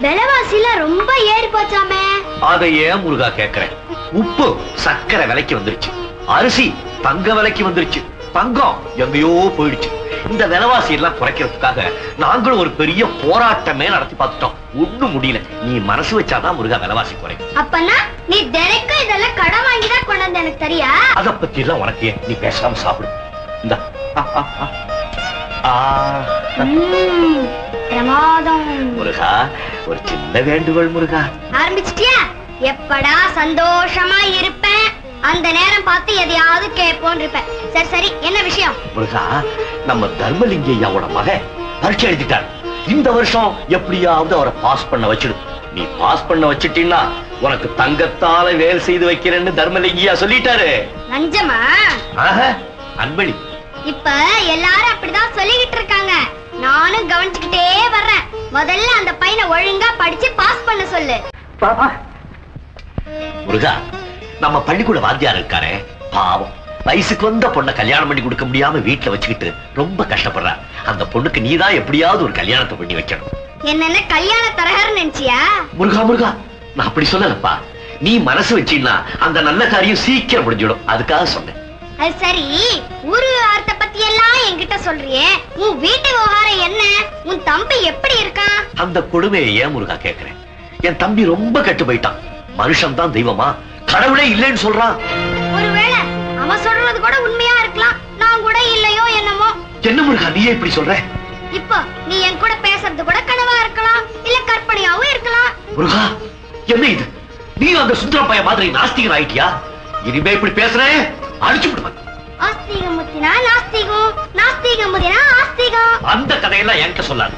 விலைவாசில ரொம்ப ஏறி போச்சாமே. அதை ஏன் முருகா கேக்குறேன்? உப்பு சக்கரை விலைக்கு வந்துருச்சு, அரிசி தங்க விலைக்கு வந்துருச்சு, தங்கம் எங்கேயோ போயிடுச்சு. இந்த விலைவாசி எல்லாம் குறைக்கிறதுக்காக நாங்களும் ஒரு பெரிய போராட்டமே நடத்தி பார்த்துட்டோம். ஒண்ணும் முடியல. நீ மனசு வச்சாதான் முருகா விலைவாசி குறையும். அப்பனா நீ தினைக்கும் இதெல்லாம் கடன் வாங்கிதான் கொண்டு வந்து எனக்கு தெரியா? அத பத்தி எல்லாம் உனக்கு நீ பேசாம சாப்பிடு. இந்த பிரமாதம். முருகா ஒரு சின்ன வேண்டுகோள் முருகா. ஆரம்பிச்சிட்டியா? எப்படா சந்தோஷமா இருப்பேன் அந்த நேரம் பார்த்து எதையாவது கேட்போன்னு இருப்பேன். சரி சரி, என்ன விஷயம்? முருகா, நம்ம தர்மலிங்கையாவோட மகன் பரீட்சை எழுதிட்டார். இந்த வருஷம் எப்படியாவது அவரை பாஸ் பண்ண வச்சிடு. நீ பாஸ் பண்ண வச்சிட்டீன்னா உனக்கு தங்கத்தால வேலை செய்து வைக்கிறேன்னு தர்மலிங்கையா சொல்லிட்டாரு. லஞ்சமா? அன்பளி. இப்ப எல்லாரும் அப்படிதான் சொல்லிக்கிட்டு இருக்காங்க. நானும் கவனிச்சுக்கிட்டே வர்றேன். முதல்ல அந்த பையனை ஒழுங்கா படிச்சு பாஸ் பண்ண சொல்லு. முருகா, நம்ம பள்ளிக்கூட வாத்தியார் இருக்காரே, பாவம் வயசுக்கு வந்த பொண்ணை கல்யாணம் பண்ணி கொடுக்க முடியாம வீட்டுல வச்சுக்கிட்டு ரொம்ப கஷ்டப்படுறா. அந்த பொண்ணுக்கு நீதான் எப்படியாவது ஒரு கல்யாணத்தை பண்ணி வைக்கணும். என்னென்ன கல்யாண தரகர் நினைச்சியா? முருகா முருகா, நான் அப்படி சொல்லலப்பா. நீ மனசு வச்சீன்னா அந்த நல்ல காரியம் சீக்கிரம் முடிஞ்சிடும், அதுக்காக சொன்னேன். அது சரி, ஊரு விவகாரத்தை பத்தி எல்லாம் என்கிட்ட சொல்றியே, உன் வீட்டு விவகாரம் என்ன? உன் தம்பி எப்படி இருக்கான்? அந்த கொடுமையை ஏன் முருகா கேக்குறேன்? என் தம்பி ரொம்ப கெட்டு போயிட்டான். மனுஷன் தான் தெய்வமா? கடவுளே இல்லைன்னு சொல்றான். ஒருவேளை அவன் சொல்றது கூட உண்மையா இருக்கலாம். நான் கூட இல்லையோ என்னமோ. என்ன முருகா நீ இப்படி சொல்ற? இப்போ நீ என் கூட பேசுறது கூட கனவா இருக்கலாம், இல்ல கற்பனையாவும் இருக்கலாம். முருகா, என்ன இது? நீ அந்த சுந்தர பைய மாதிரி நாஸ்திகன் ஆயிட்டியா? இனிமே இப்படி பேசுறேன் அடிச்சு விடுவேன். ஆஸ்திகம் முத்தினா நாஸ்திகம், நாஸ்திகம் முத்தினா ஆஸ்திகம். அந்த கதையெல்லாம் என்கிட்ட சொல்லாது.